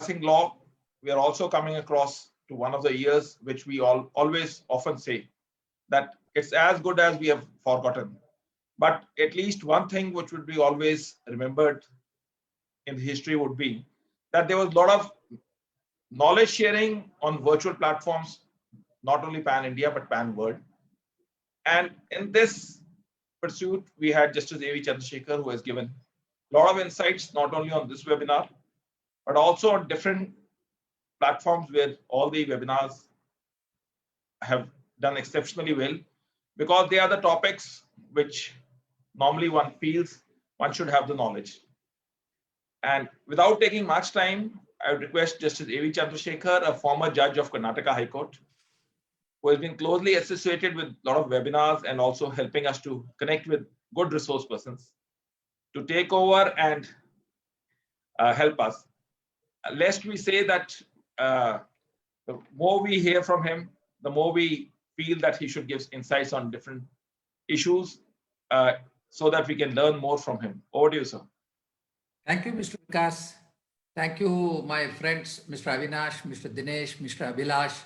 discussing law, we are also coming across to one of the years which we all always often say that it's as good as we have forgotten. But at least one thing which would be always remembered in history would be that there was a lot of knowledge sharing on virtual platforms, not only pan India but pan world. And in this pursuit, we had Justice A.V. Chandrasekhar, who has given a lot of insights not only on this webinar but also on different platforms where all the webinars have done exceptionally well, because they are the topics which normally one feels one should have the knowledge. And without taking much time, I would request Justice A.V. Chandrasekhar, a former judge of Karnataka High Court, who has been closely associated with a lot of webinars and also helping us to connect with good resource persons, to take over and help us. Lest we say that the more we hear from him, the more we feel that he should give insights on different issues so that we can learn more from him. Over to you, sir. Thank you, Mr. Vikas. Thank you, my friends, Mr. Avinash, Mr. Dinesh, Mr. Abhilash,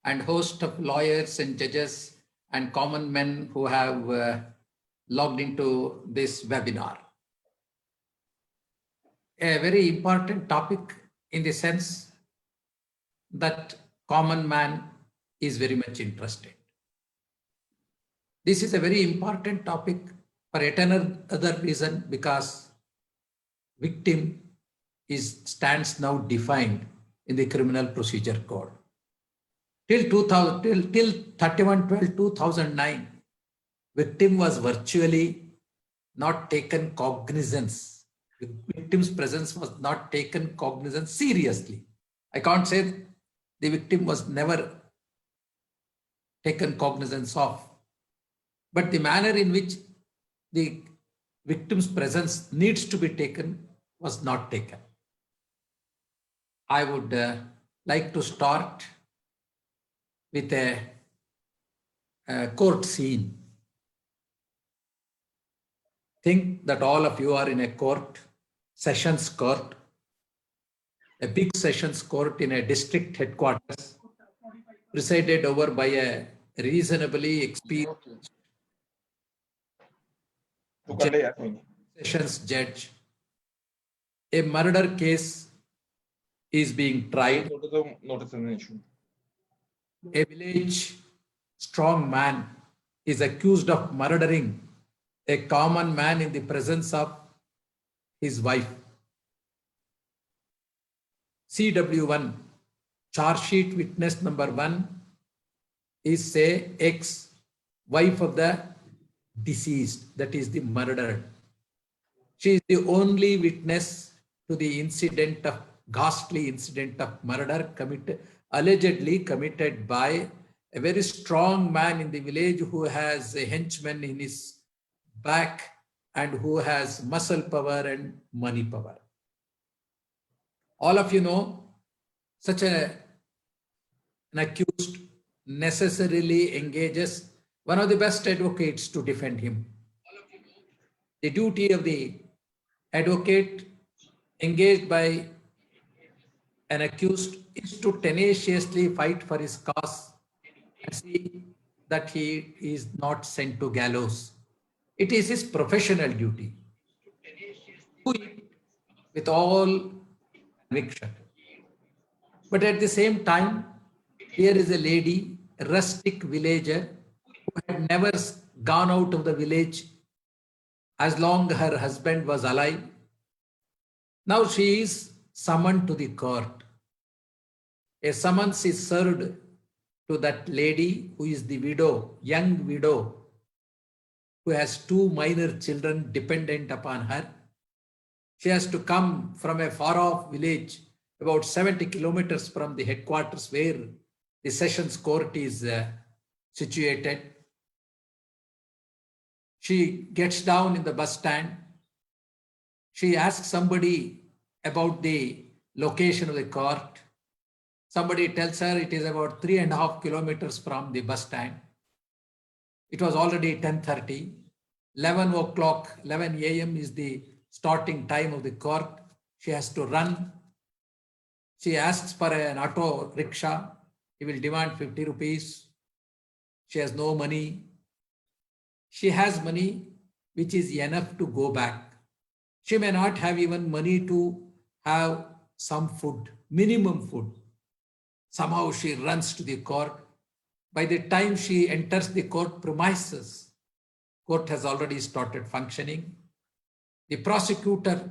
and host of lawyers and judges and common men who have logged into this webinar. A very important topic in the sense that common man is very much interested. This is a very important topic for yet another reason, because victim stands now defined in the Criminal Procedure Code. Till 31/12/2009, victim was virtually not taken cognizance. The victim's presence was not taken cognizance seriously. I can't say the victim was never taken cognizance of, but the manner in which the victim's presence needs to be taken was not taken. I would like to start with a court scene. Think that all of you are in a court, sessions court, a big sessions court in a district headquarters, presided over by a reasonably experienced sessions judge. A murder case is being tried. A village strong man is accused of murdering a common man in the presence of his wife. CW1, charge sheet witness number 1 is, say, ex-wife of the deceased, that is the murdered. She is the only witness to the incident of ghastly incident of murder allegedly committed by a very strong man in the village who has a henchman in his back and who has muscle power and money power. All of you know such an accused necessarily engages one of the best advocates to defend him. The duty of the advocate engaged by an accused is to tenaciously fight for his cause and see that he is not sent to gallows. It is his professional duty to do it with all conviction. But at the same time, here is a lady, a rustic villager, who had never gone out of the village as long as her husband was alive. Now she is summoned to the court. A summons is served to that lady who is the widow, young widow, who has 2 minor children dependent upon her. She has to come from a far-off village, about 70 kilometers from the headquarters where the sessions court is situated. She gets down in the bus stand. She asks somebody about the location of the court. Somebody tells her it is about 3.5 kilometers from the bus stand. It was already 10:30. 11 o'clock, 11 a.m. is the starting time of the court. She has to run. She asks for an auto rickshaw. He will demand 50 rupees. She has no money. She has money which is enough to go back. She may not have even money to have some food, minimum food. Somehow she runs to the court. By the time she enters the court premises, court has already started functioning. The prosecutor,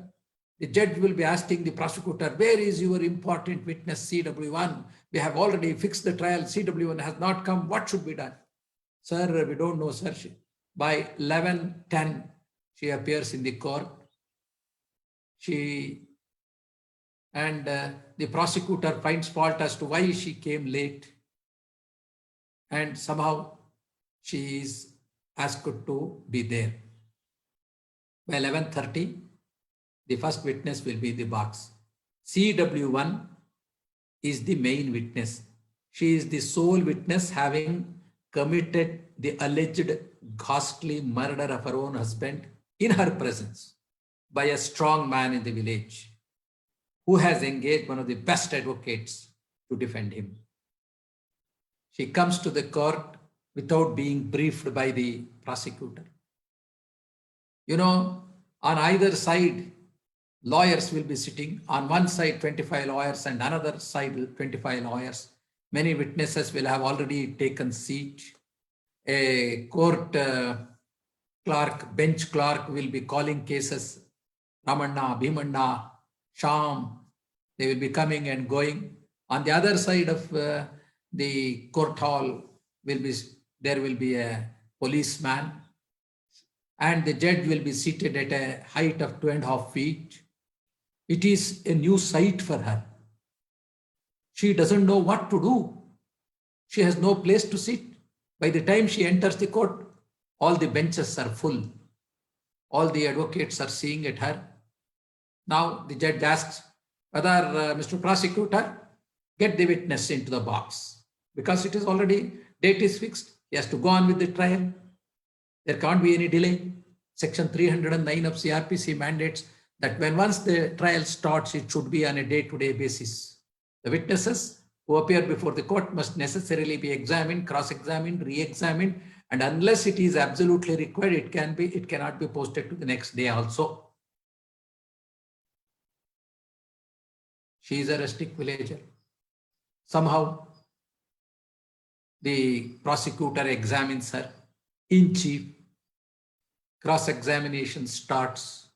the judge will be asking the prosecutor, where is your important witness CW1? We have already fixed the trial. CW1 has not come. What should be done? Sir, we don't know, sir. By 11:10, she appears in the court. The prosecutor finds fault as to why she came late. And somehow she is asked to be there. By 11:30, the first witness will be in the box. CW1 is the main witness. She is the sole witness having committed the alleged ghastly murder of her own husband in her presence by a strong man in the village who has engaged one of the best advocates to defend him. She comes to the court without being briefed by the prosecutor. You know, on either side, lawyers will be sitting. On one side, 25 lawyers, and another side, 25 lawyers. Many witnesses will have already taken seat. A court clerk, bench clerk will be calling cases. Ramanna, Bhimanna, Sham, they will be coming and going. On the other side of the court hall, there will be a policeman, and the judge will be seated at a height of 2.5 feet. It is a new sight for her. She doesn't know what to do. She has no place to sit. By the time she enters the court, all the benches are full. All the advocates are seeing at her. Now the judge asks whether Mr. Prosecutor, get the witness into the box, because it is already, date is fixed. He has to go on with the trial. There can't be any delay. Section 309 of CRPC mandates that when once the trial starts, it should be on a day-to-day basis. The witnesses who appear before the court must necessarily be examined, cross-examined, re-examined, and unless it is absolutely required, it cannot be posted to the next day also. She is a rustic villager. Somehow, the prosecutor examines her in chief. Cross-examination starts.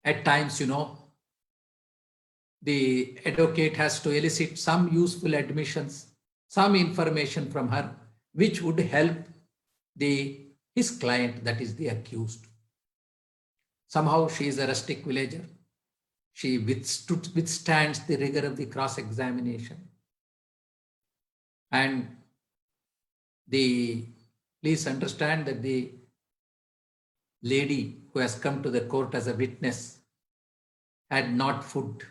At times, the advocate has to elicit some useful admissions, some information from her, which would help his client, that is the accused. Somehow she is a rustic villager. She withstands the rigor of the cross-examination. And please understand that the lady who has come to the court as a witness had no food.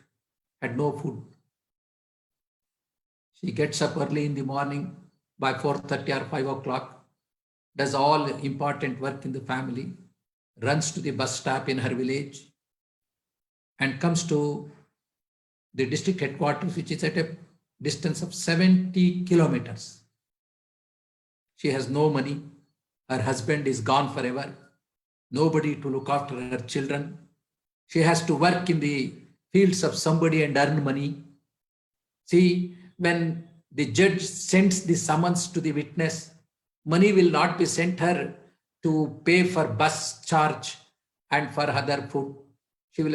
She gets up early in the morning by 4:30 or 5 o'clock, does all important work in the family, runs to the bus stop in her village, and comes to the district headquarters, which is at a distance of 70 kilometers. She has no money. Her husband is gone forever. Nobody to look after her children. She has to work in the fields of somebody and earn money. See, when the judge sends the summons to the witness, money will not be sent her to pay for bus charge and for other food.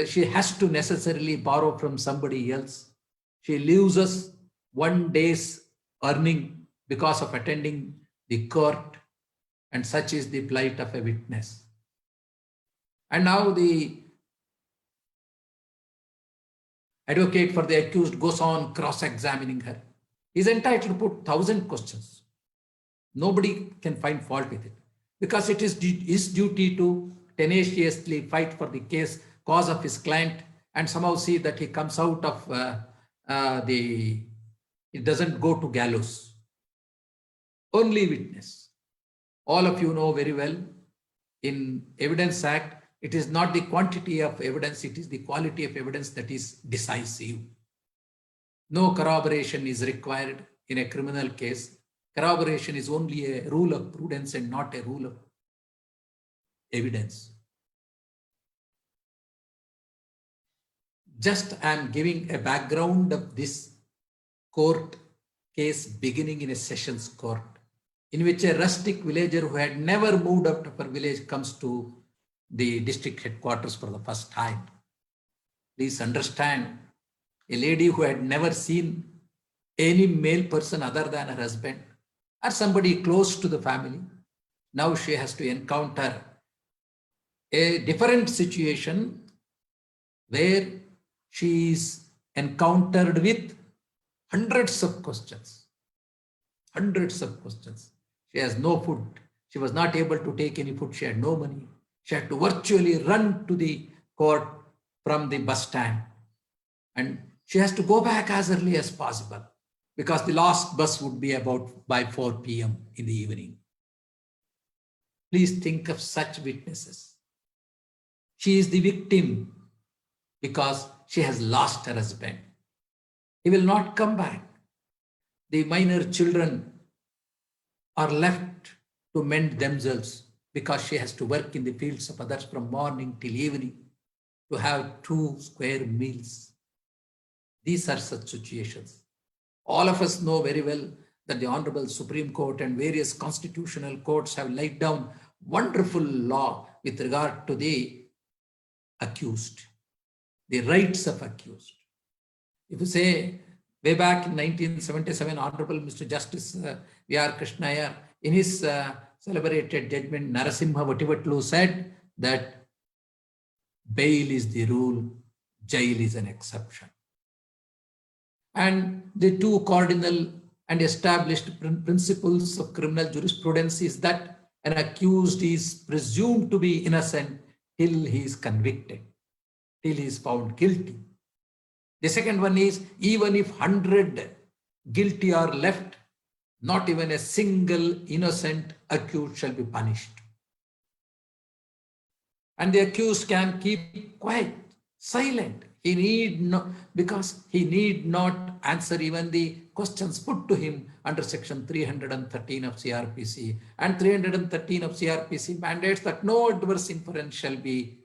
She has to necessarily borrow from somebody else. She loses one day's earning because of attending the court, and such is the plight of a witness. And now the advocate for the accused goes on cross-examining her. He is entitled to put 1,000 questions. Nobody can find fault with it, because it is his duty to tenaciously fight for the cause of his client, and somehow see that he comes out of it doesn't go to gallows. Only witness. All of you know very well, in Evidence Act, it is not the quantity of evidence, it is the quality of evidence that is decisive. No corroboration is required in a criminal case. Corroboration is only a rule of prudence and not a rule of evidence. Just I am giving a background of this court case beginning in a sessions court, in which a rustic villager who had never moved out of her village comes to the district headquarters for the first time. Please understand, a lady who had never seen any male person other than her husband or somebody close to the family, now she has to encounter a different situation where she is encountered with hundreds of questions. Hundreds of questions. She has no food. She was not able to take any food. She had no money. She had to virtually run to the court from the bus stand. And she has to go back as early as possible because the last bus would be about by 4 p.m. in the evening. Please think of such witnesses. She is the victim because she has lost her husband. He will not come back. The minor children are left to mend themselves because she has to work in the fields of others from morning till evening to have 2 square meals. These are such situations. All of us know very well that the Honorable Supreme Court and various constitutional courts have laid down wonderful law with regard to the accused, the rights of accused. If you say, way back in 1977, Honorable Mr. Justice V.R. Krishna Iyer, in his celebrated judgment, Narasimha Vativatlu said that bail is the rule, jail is an exception. And the 2 cardinal and established principles of criminal jurisprudence is that an accused is presumed to be innocent till he is convicted, till he is found guilty. The second one is, even if 100 guilty are left, not even a single innocent accused shall be punished. And the accused can keep quiet, silent. He need not, because he need not answer even the questions put to him under section 313 of CRPC. And 313 of CRPC mandates that no adverse inference shall be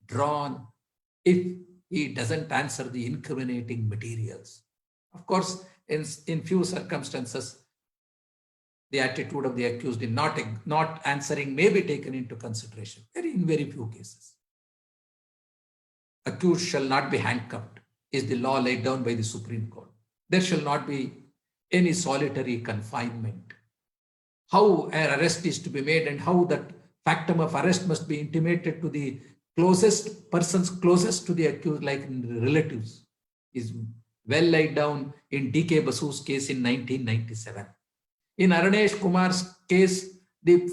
drawn if he doesn't answer the incriminating materials. Of course, in few circumstances, the attitude of the accused in not answering may be taken into consideration, in very few cases. Accused shall not be handcuffed, is the law laid down by the Supreme Court. There shall not be any solitary confinement. How an arrest is to be made and how that factum of arrest must be intimated to the closest persons closest to the accused, like relatives, is well laid down in D.K. Basu's case in 1997. In Aranesh Kumar's case, the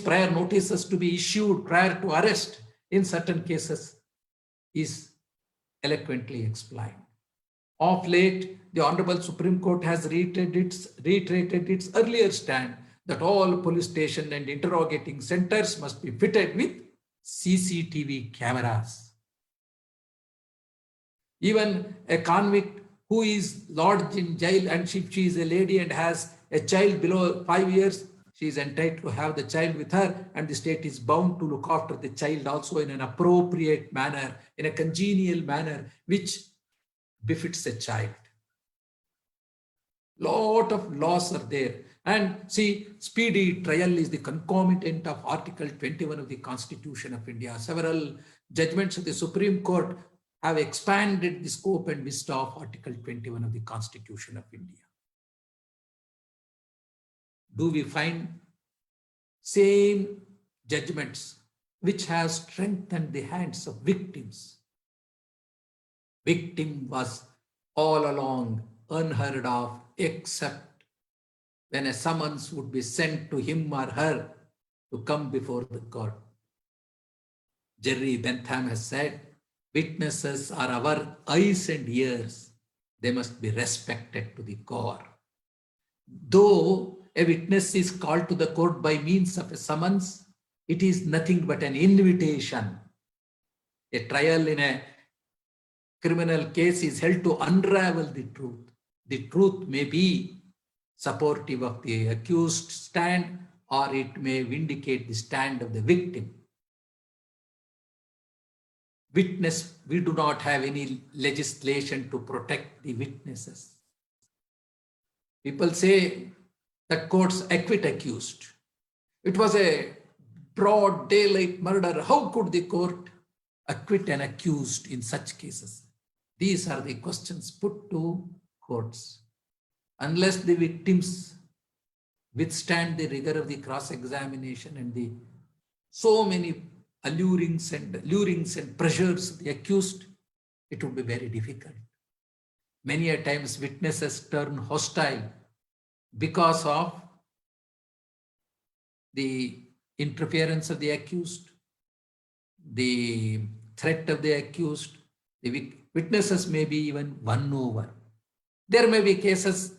prior notices to be issued prior to arrest in certain cases is eloquently explained. Of late, the Honorable Supreme Court has reiterated its earlier stand that all police station and interrogating centers must be fitted with CCTV cameras. Even a convict who is lodged in jail, and if she is a lady and has a child below 5 years, she is entitled to have the child with her, and the state is bound to look after the child also in an appropriate manner, in a congenial manner, which befits a child. Lot of laws are there. And see, speedy trial is the concomitant of Article 21 of the Constitution of India. Several judgments of the Supreme Court have expanded the scope and vista of Article 21 of the Constitution of India. Do we find same judgments which have strengthened the hands of victims? Victim was all along unheard of, except when a summons would be sent to him or her to come before the court. Jerry Bentham has said, witnesses are our eyes and ears. They must be respected to the core. Though a witness is called to the court by means of a summons, it is nothing but an invitation. A trial in a criminal case is held to unravel the truth may be supportive of the accused stand or it may vindicate the stand of the victim. Witness, we do not have any legislation to protect the witnesses. People say that courts acquit accused. It was a broad daylight murder. How could the court acquit an accused in such cases? These are the questions put to courts. Unless the victims withstand the rigor of the cross-examination and the so many allurings and pressures of the accused, it would be very difficult. Many a times witnesses turn hostile because of the interference of the accused, the threat of the accused. The witnesses may be even won over. There may be cases,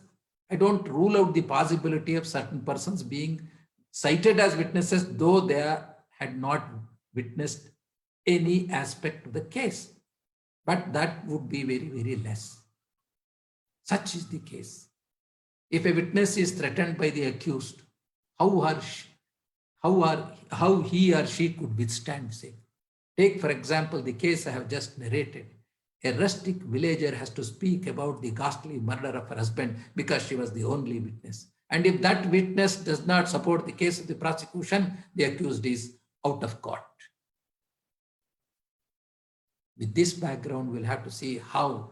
I don't rule out the possibility of certain persons being cited as witnesses, though they had not witnessed any aspect of the case. But that would be very, very less. Such is the case. If a witness is threatened by the accused, how he or she could withstand, say. Take, for example, the case I have just narrated. A rustic villager has to speak about the ghastly murder of her husband because she was the only witness. And if that witness does not support the case of the prosecution, the accused is out of court. With this background, we'll have to see how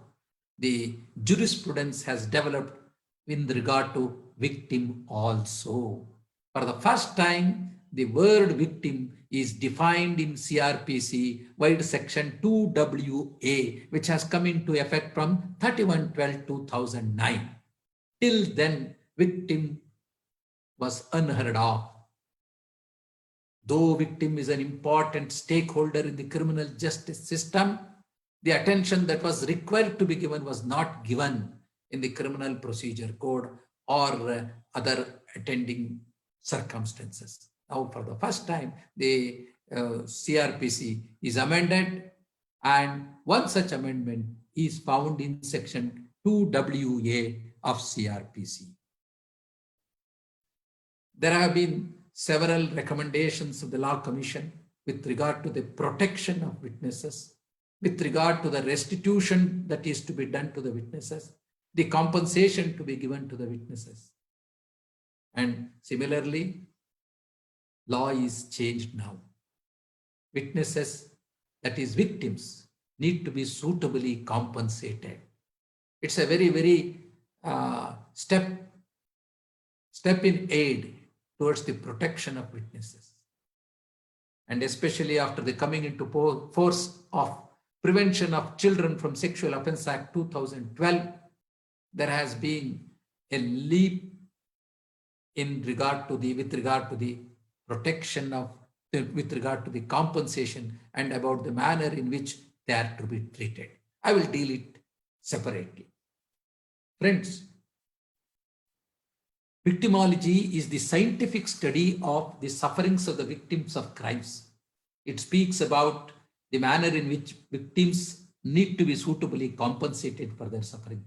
the jurisprudence has developed in regard to victim also. For the first time, the word victim is defined in CRPC via section 2WA, which has come into effect from 31/12/2009. Till then, victim was unheard of. Though victim is an important stakeholder in the criminal justice system, the attention that was required to be given was not given in the criminal procedure code or other attending circumstances. Now, for the first time, the CRPC is amended, and one such amendment is found in section 2WA of CRPC. There have been several recommendations of the Law Commission with regard to the protection of witnesses, with regard to the restitution that is to be done to the witnesses, the compensation to be given to the witnesses. And similarly, law is changed now. Witnesses, that is victims, need to be suitably compensated. It's a very, very step in aid towards the protection of witnesses. And especially after the coming into force of Prevention of Children from Sexual Offence Act 2012, there has been a leap with regard to the protection of, with regard to the compensation and about the manner in which they are to be treated. I will deal it separately. Friends, victimology is the scientific study of the sufferings of the victims of crimes. It speaks about the manner in which victims need to be suitably compensated for their suffering.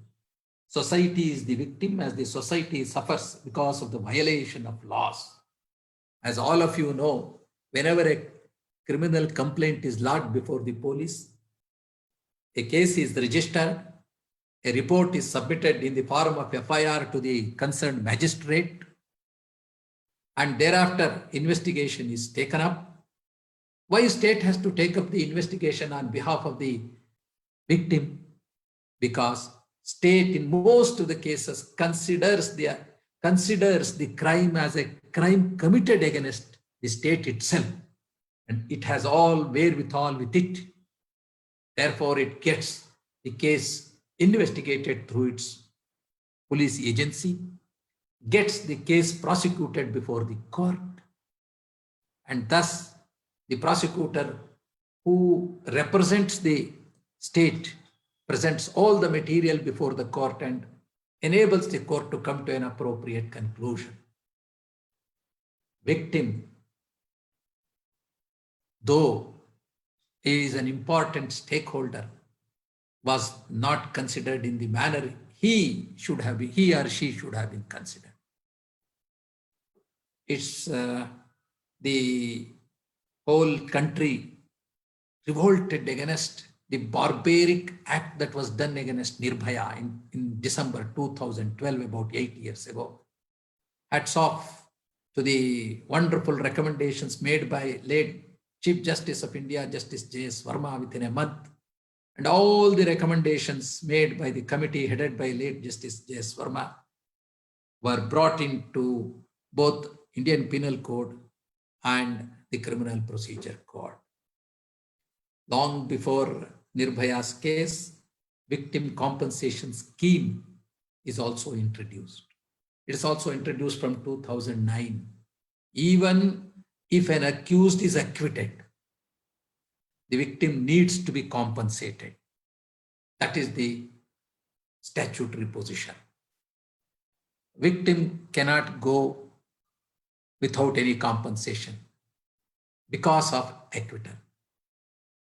Society is the victim as the society suffers because of the violation of laws. As all of you know, whenever a criminal complaint is lodged before the police, a case is registered, a report is submitted in the form of FIR to the concerned magistrate, and thereafter investigation is taken up. Why state has to take up the investigation on behalf of the victim? Because state in most of the cases considers the crime as a crime committed against the state itself, and it has all wherewithal with it. Therefore, it gets the case investigated through its police agency, gets the case prosecuted before the court, and thus the prosecutor who represents the state presents all the material before the court and enables the court to come to an appropriate conclusion. Victim, though he is an important stakeholder, was not considered in the manner he or she should have been considered. It's the whole country revolted against the barbaric act that was done against Nirbhaya in December 2012, about 8 years ago. Hats off to the wonderful recommendations made by late Chief Justice of India, Justice J.S. Verma, within a month, and all the recommendations made by the committee headed by late Justice J.S. Verma were brought into both Indian Penal Code and the Criminal Procedure Code. Long before Nirbhaya's case, victim compensation scheme is also introduced. It is also introduced from 2009. Even if an accused is acquitted, the victim needs to be compensated. That is the statutory position. Victim cannot go without any compensation because of acquittal.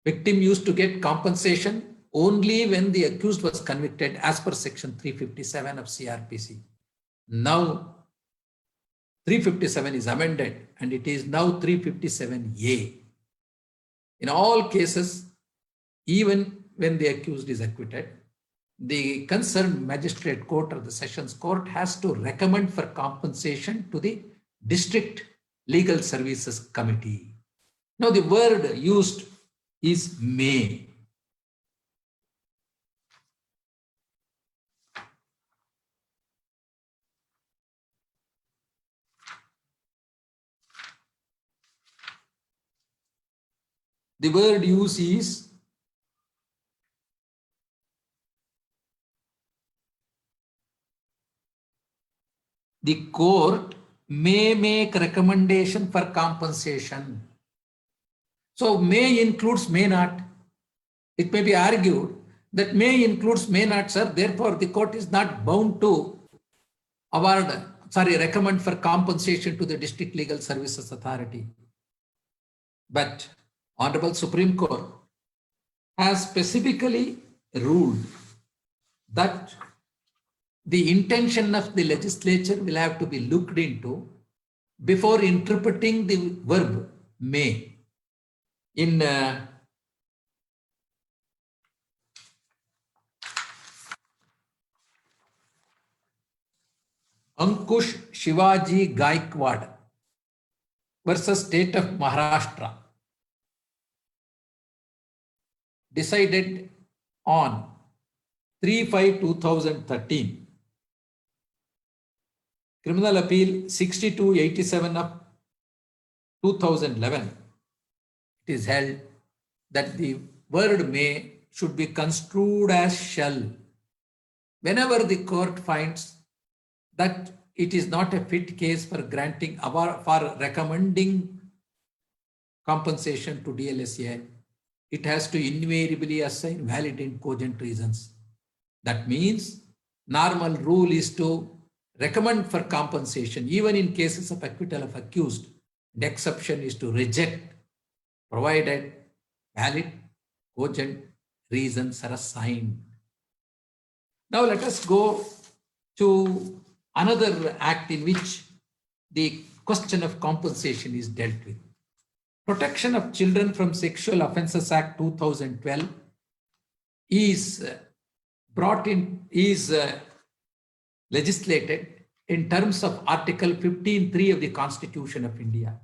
Victim used to get compensation only when the accused was convicted as per section 357 of CRPC. Now 357 is amended and it is now 357A. In all cases, even when the accused is acquitted, the concerned magistrate court or the sessions court has to recommend for compensation to the district legal services committee. Now the word used is may. The word use is the court may make recommendation for compensation. So may includes may not. It may be argued that may includes may not, sir. Therefore, the court is not bound to recommend for compensation to the District Legal Services Authority. But Honorable Supreme Court has specifically ruled that the intention of the legislature will have to be looked into before interpreting the verb may. In Ankush Shivaji Gaikwad versus State of Maharashtra, decided on 3/5/2013, Criminal Appeal 6287 of 2011, it is held that the word may should be construed as shall. Whenever the court finds that it is not a fit case for recommending compensation to DLSA, it has to invariably assign valid and cogent reasons. That means normal rule is to recommend for compensation even in cases of acquittal of accused. The exception is to reject provided valid cogent reasons are assigned. Now let us go to another act in which the question of compensation is dealt with. Protection of Children from Sexual Offences Act 2012 is legislated in terms of Article 15(3) of the Constitution of India.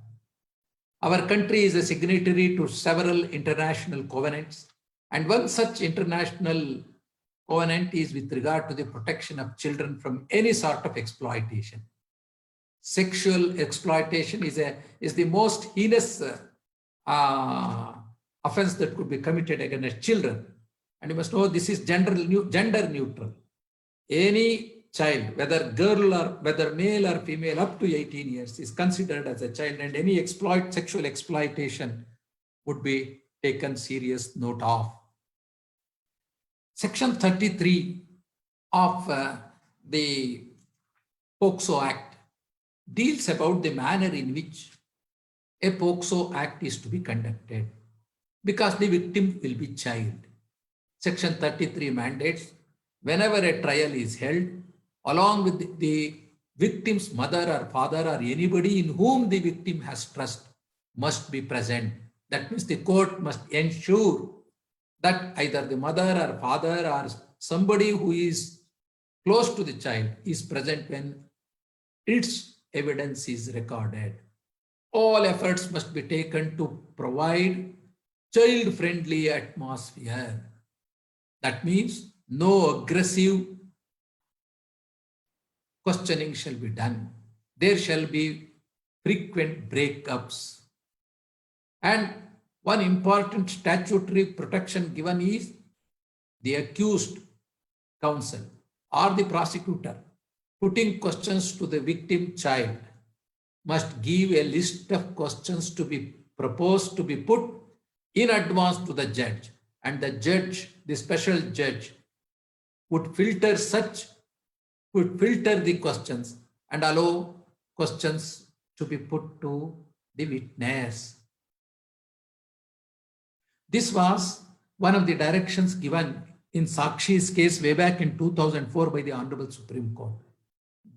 Our country is a signatory to several international covenants, and one such international covenant is with regard to the protection of children from any sort of exploitation. Sexual exploitation is the most heinous offense that could be committed against children. And you must know this is gender neutral. Any child, whether girl or whether male or female, up to 18 years is considered as a child, and any sexual exploitation would be taken serious note of. Section 33 of the POCSO Act deals about the manner in which a POCSO Act is to be conducted, because the victim will be child. Section 33 mandates whenever a trial is held, along with the victim's mother or father or anybody in whom the victim has trust must be present. That means the court must ensure that either the mother or father or somebody who is close to the child is present when its evidence is recorded. All efforts must be taken to provide child-friendly atmosphere. That means no aggressive questioning shall be done. There shall be frequent breakups. And one important statutory protection given is the accused counsel or the prosecutor putting questions to the victim child must give a list of questions to be proposed to be put in advance to the judge, and the judge, the special judge, would filter the questions and allow questions to be put to the witness. This was one of the directions given in Sakshi's case way back in 2004 by the Honorable Supreme Court.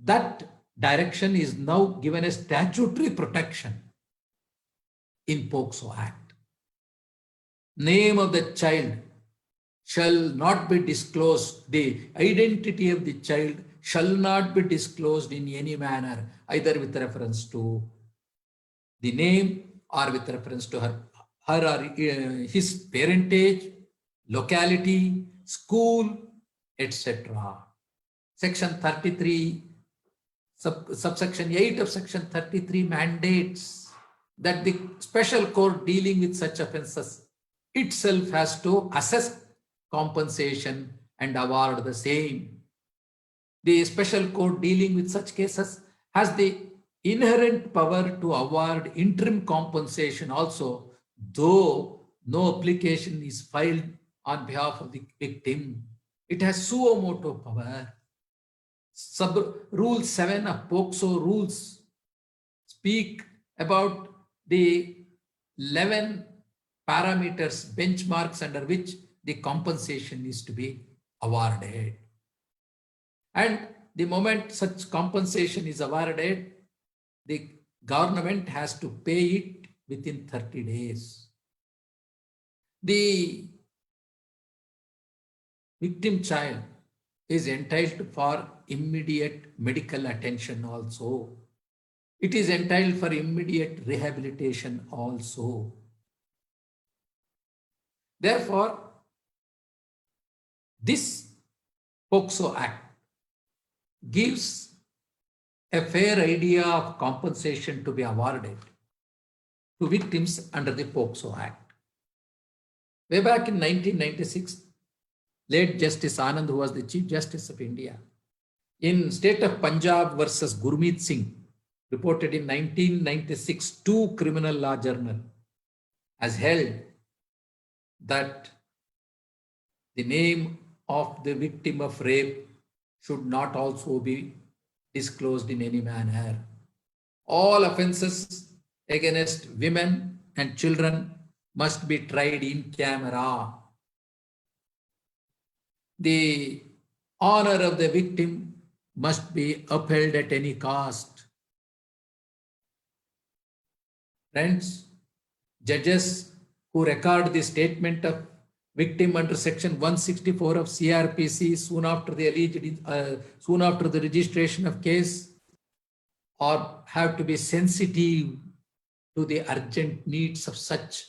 That direction is now given a statutory protection in POCSO Act. Name of the child shall not be disclosed. The identity of the child shall not be disclosed in any manner, either with reference to the name or with reference to her or his parentage, locality, school, etc. Section 33, subsection 8 of Section 33 mandates that the special court dealing with such offences itself has to assess compensation and award the same. The special court dealing with such cases has the inherent power to award interim compensation also, though no application is filed on behalf of the victim. It has suo motu power. Rule 7 of POCSO rules speak about the 11 parameters, benchmarks under which the compensation is to be awarded. And the moment such compensation is awarded, the government has to pay it within 30 days. The victim child is entitled for immediate medical attention also. It is entitled for immediate rehabilitation also. Therefore, this POCSO Act gives a fair idea of compensation to be awarded to victims under the POCSO Act. Way back in 1996, late Justice Anand, who was the Chief Justice of India, in State of Punjab versus Gurmeet Singh, reported in 1996 to Criminal Law Journal, has held that the name of the victim of rape should not also be disclosed in any manner. All offences against women and children must be tried in camera. The honor of the victim must be upheld at any cost. Friends, judges who record the statement of victim under Section 164 of CRPC soon after the registration of case, or have to be sensitive to the urgent needs of such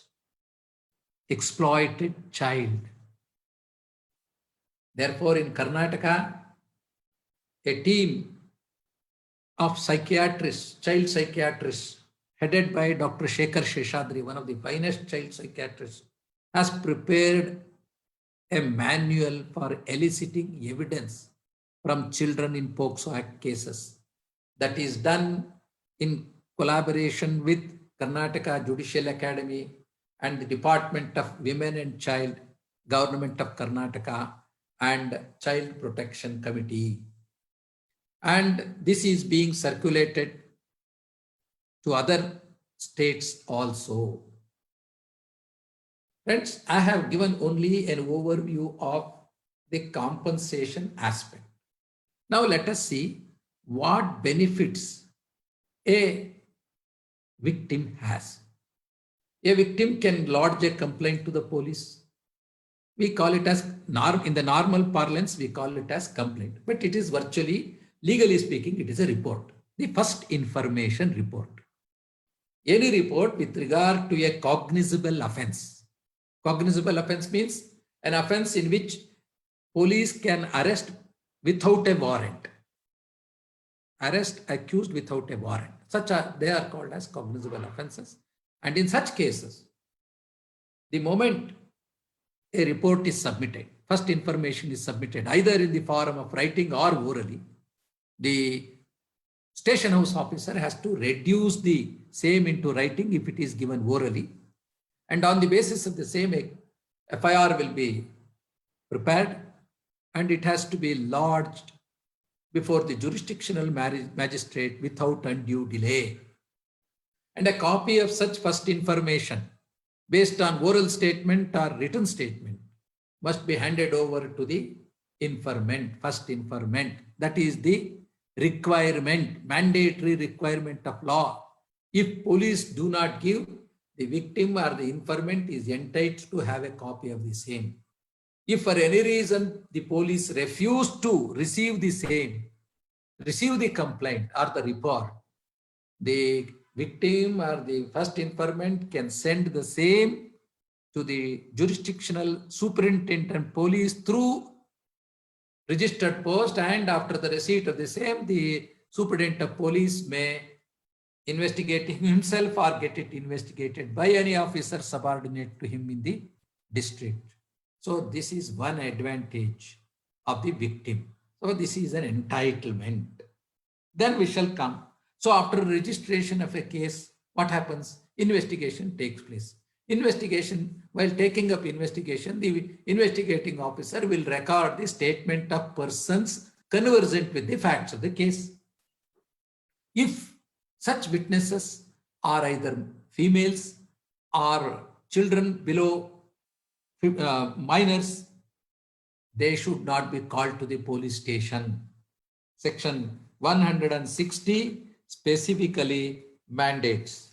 exploited child. Therefore, in Karnataka, a team of psychiatrists, child psychiatrists, headed by Dr. Shekhar Sheshadri, one of the finest child psychiatrists, has prepared a manual for eliciting evidence from children in POCSO Act cases. That is done in collaboration with Karnataka Judicial Academy and the Department of Women and Child, Government of Karnataka, and Child Protection Committee. And this is being circulated to other states also. Friends, I have given only an overview of the compensation aspect. Now let us see what benefits a victim has. A victim can lodge a complaint to the police. We call it as, in the normal parlance, we call it as complaint, but it is virtually, legally speaking, it is a report, the first information report. Any report with regard to a cognizable offense. Cognizable offense means an offense in which police can arrest without a warrant. Arrest accused without a warrant. They are called as cognizable offenses. And in such cases, the moment a report is submitted, first information is submitted either in the form of writing or orally, the station house officer has to reduce the same into writing if it is given orally. And on the basis of the same, FIR will be prepared and it has to be lodged before the jurisdictional magistrate without undue delay. And a copy of such first information based on oral statement or written statement must be handed over to the informant, first informant. That is the requirement, mandatory requirement of law. If police do not give, the victim or the informant is entitled to have a copy of the same. If for any reason the police refuse to receive the same, receive the complaint or the report, the victim or the first informant can send the same to the jurisdictional superintendent police through registered post, and after the receipt of the same, the superintendent of police may investigate himself or get it investigated by any officer subordinate to him in the district. So this is one advantage of the victim. So this is an entitlement. Then we shall come. So after registration of a case, what happens? Investigation takes place. Investigation, while taking up investigation, the investigating officer will record the statement of persons conversant with the facts of the case. If such witnesses are either females or children below minors, they should not be called to the police station. Section 160 specifically mandates.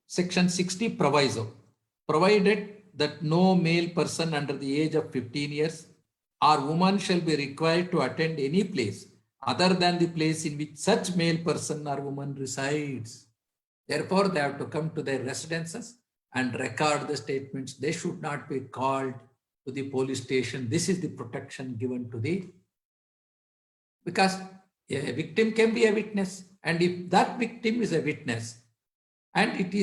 Section 60 proviso, provided that no male person under the age of 15 years or woman shall be required to attend any place other than the place in which such male person or woman resides. Therefore, they have to come to their residences and record the statements. They should not be called to the police station. This is the protection given to the, because a victim can be a witness, and if that victim is a witness, and if he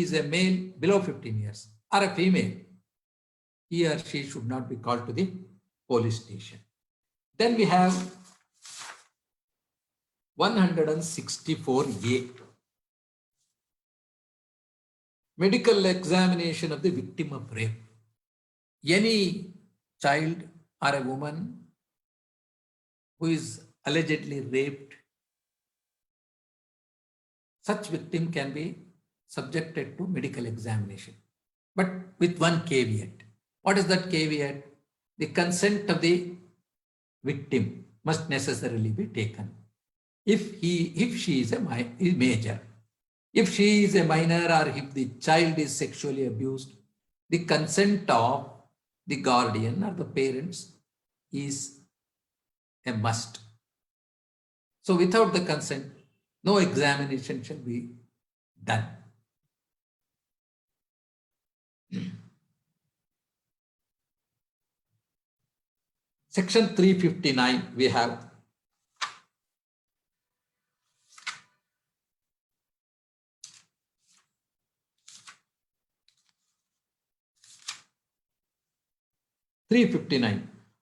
is a male below 15 years or a female, he or she should not be called to the police station. Then we have 164A. Medical examination of the victim of rape. Any child or a woman who is allegedly raped, such victim can be subjected to medical examination, but with one caveat. What is that caveat? The consent of the victim must necessarily be taken. If she is a major, if she is a minor, or if the child is sexually abused, the consent of the guardian or the parents is a must. So without the consent, no examination shall be done. Section 359 we have.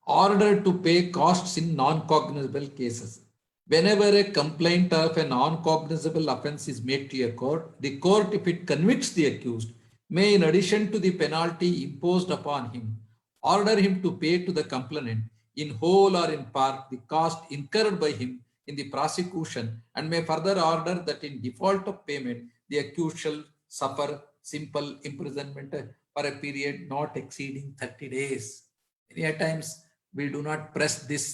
Order to pay costs in non-cognizable cases. Whenever a complaint of a non-cognizable offense is made to a court, the court, if it convicts the accused, may, in addition to the penalty imposed upon him, order him to pay to the complainant in whole or in part the cost incurred by him in the prosecution and may further order that in default of payment, the accused shall suffer simple imprisonment for a period not exceeding 30 days. Many times we do not press this,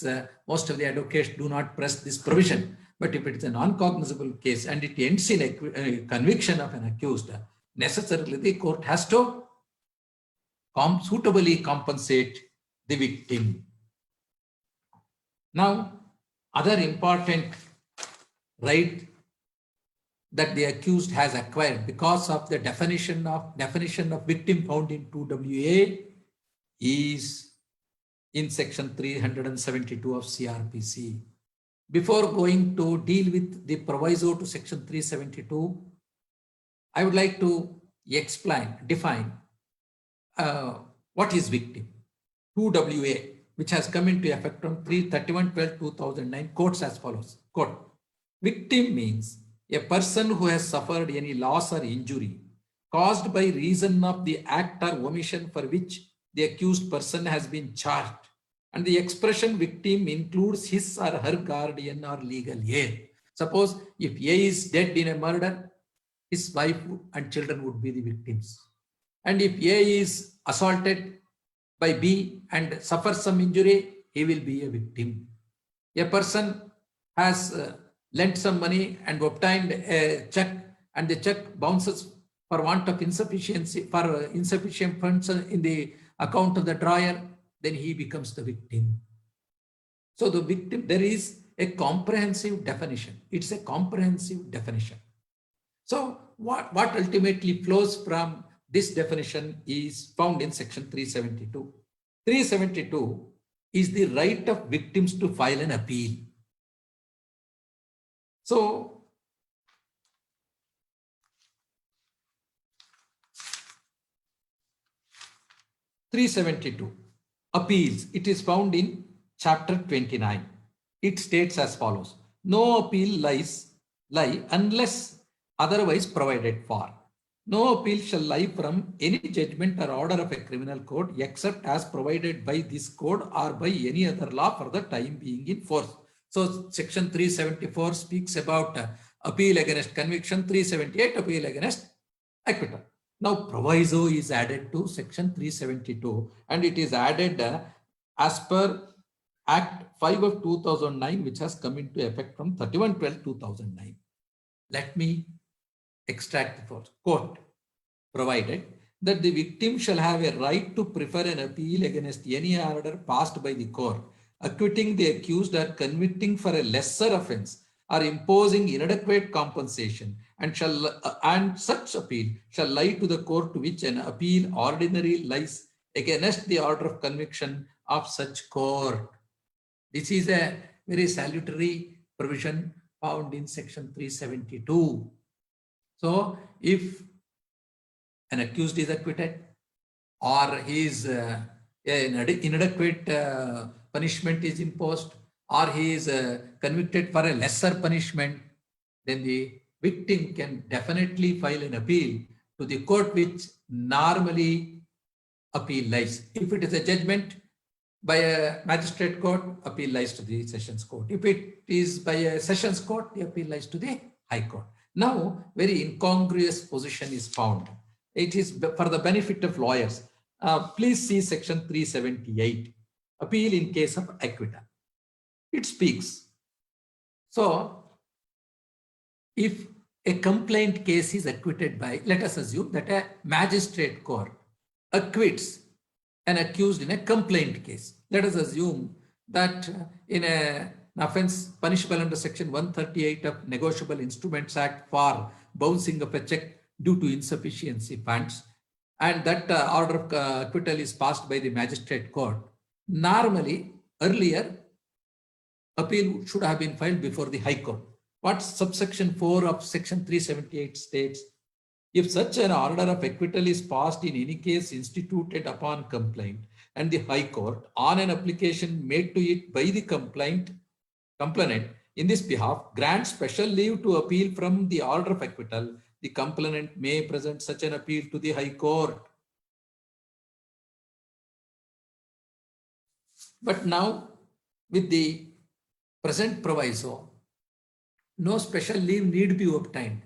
most of the advocates do not press this provision. But if it is a non-cognizable case and it ends in a conviction of an accused, necessarily the court has to suitably compensate the victim. Now, other important right that the accused has acquired because of the definition of victim found in 2WA is in section 372 of CRPC. Before going to deal with the proviso to section 372, I would like to define what is victim. 2WA, which has come into effect on 31/12/2009, quotes as follows. Quote, victim means a person who has suffered any loss or injury caused by reason of the act or omission for which the accused person has been charged. And the expression victim includes his or her guardian or legal heir. Suppose if A is dead in a murder, his wife and children would be the victims. And if A is assaulted by B and suffers some injury, he will be a victim. A person has lent some money and obtained a check, and the check bounces for want of insufficient funds in the account of the drawer, then he becomes the victim. So the victim, there is a comprehensive definition. It's a comprehensive definition. So what ultimately flows from this definition is found in section 372. 372 is the right of victims to file an appeal. So (372) appeals. It is found in chapter 29. It states as follows: no appeal lie unless otherwise provided for. No appeal shall lie from any judgment or order of a criminal code except as provided by this code or by any other law for the time being in force. So section 374 speaks about appeal against conviction, 378 appeal against acquittal. Now proviso is added to section 372 and it is added as per Act 5 of 2009, which has come into effect from 31/12/2009. Let me extract the first quote. Provided that the victim shall have a right to prefer an appeal against any order passed by the court, acquitting the accused or convicting for a lesser offense or imposing inadequate compensation, and such appeal shall lie to the court to which an appeal ordinarily lies against the order of conviction of such court. This is a very salutary provision found in section 372. So if an accused is acquitted or his inadequate punishment is imposed or he is convicted for a lesser punishment, then the victim can definitely file an appeal to the court which normally appeal lies. If it is a judgment by a magistrate court, appeal lies to the sessions court. If it is by a sessions court, the appeal lies to the high court. Now, very incongruous position is found. It is for the benefit of lawyers. Please see section 378, appeal in case of acquittal. It speaks. So, if a complaint case is acquitted by, let us assume that a magistrate court acquits an accused in a complaint case. Let us assume that in an offense punishable under section 138 of Negotiable Instruments Act for bouncing of a check due to insufficiency funds, and that order of acquittal is passed by the magistrate court. Normally, earlier, appeal should have been filed before the High Court. What subsection 4 of section 378 states: if such an order of acquittal is passed in any case instituted upon complaint, and the High Court, on an application made to it by the complainant in this behalf, grants special leave to appeal from the order of acquittal, the complainant may present such an appeal to the High Court. But now, with the present proviso, no special leave need be obtained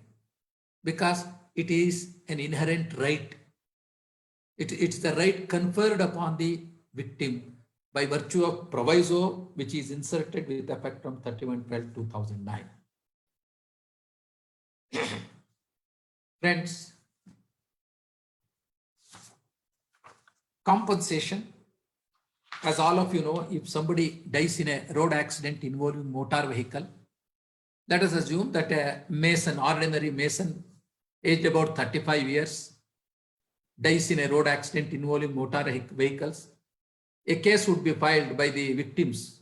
because it is an inherent right. It's the right conferred upon the victim by virtue of proviso which is inserted with effect from 31/12/2009. Friends, compensation, as all of you know, if somebody dies in a road accident involving motor vehicle, let us assume that a mason, ordinary mason, aged about 35 years, dies in a road accident involving motor vehicles. A case would be filed by the victims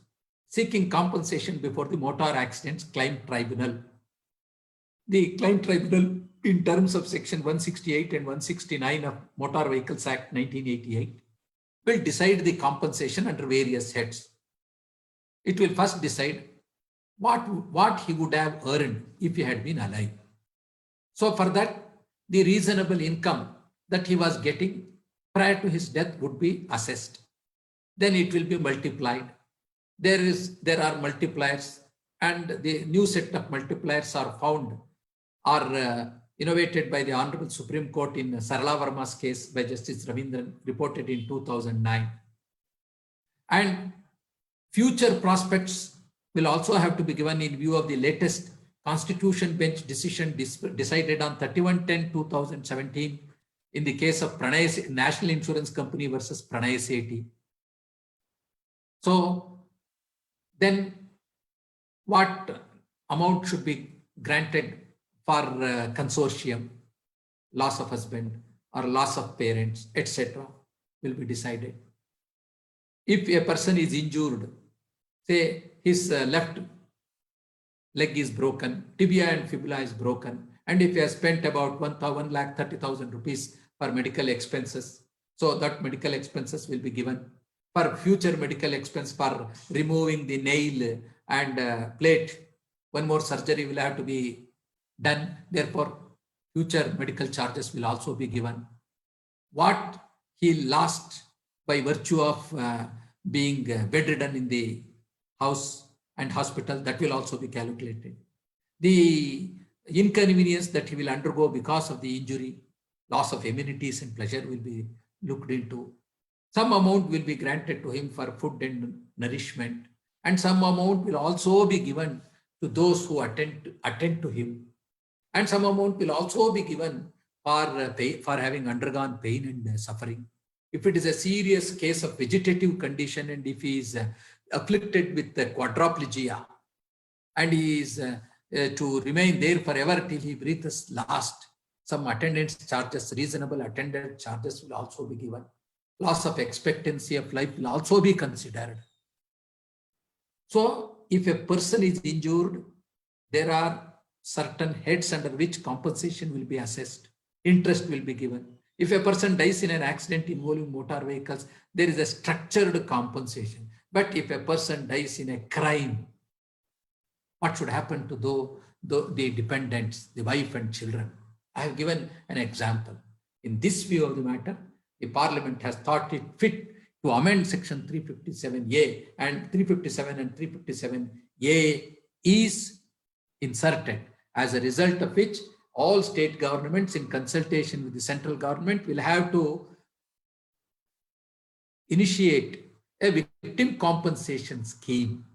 seeking compensation before the Motor Accidents Claim Tribunal. The Claim Tribunal, in terms of Section 168 and 169 of Motor Vehicles Act 1988, will decide the compensation under various heads. It will first decide what he would have earned if he had been alive. So for that, the reasonable income that he was getting prior to his death would be assessed. Then it will be multiplied. There are multipliers, and the new set of multipliers are innovated by the Honorable Supreme Court in Sarala Verma's case by Justice Ravindran, reported in 2009. And future prospects will also have to be given in view of the latest Constitution Bench decision decided on 31/10/2017 in the case of Pranay National Insurance Company versus Pranay Sethi. So then what amount should be granted for consortium, loss of husband or loss of parents, etc. will be decided. If a person is injured, say his left leg is broken, tibia and fibula is broken, and if he has spent about 1,30,000 rupees for medical expenses, so that medical expenses will be given. For future medical expense for removing the nail and plate, one more surgery will have to be done. Therefore, future medical charges will also be given. What he lost by virtue of being bedridden in the house and hospital, that will also be calculated. The inconvenience that he will undergo because of the injury, loss of amenities and pleasure will be looked into. Some amount will be granted to him for food and nourishment, and some amount will also be given to those who attend to him, and some amount will also be given for having undergone pain and suffering. If it is a serious case of vegetative condition, and if he is afflicted with quadriplegia, and he is to remain there forever till he breathes last, some attendance charges, reasonable attendance charges will also be given. Loss of expectancy of life will also be considered. So if a person is injured, there are certain heads under which compensation will be assessed. Interest will be given. If a person dies in an accident involving motor vehicles, there is a structured compensation. But if a person dies in a crime, what should happen to the dependents, the wife and children? I have given an example. In this view of the matter, the Parliament has thought it fit to amend Section 357A, and 357 and 357A is inserted, as a result of which all state governments in consultation with the central government will have to initiate a victim compensation scheme.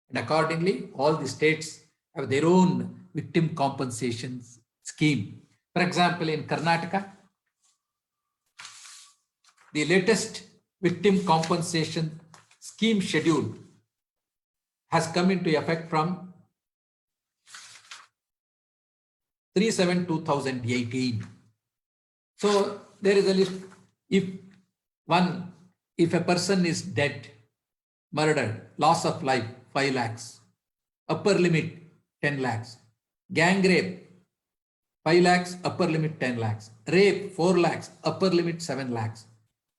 And accordingly, all the states have their own victim compensation scheme. For example, in Karnataka, the latest victim compensation scheme schedule has come into effect from 3/7/2018. So there is a list. If a person is dead, murdered, loss of life, 5 lakhs, upper limit 10 lakhs, gang rape, 5 lakhs, upper limit 10 lakhs, rape, 4 lakhs, upper limit 7 lakhs,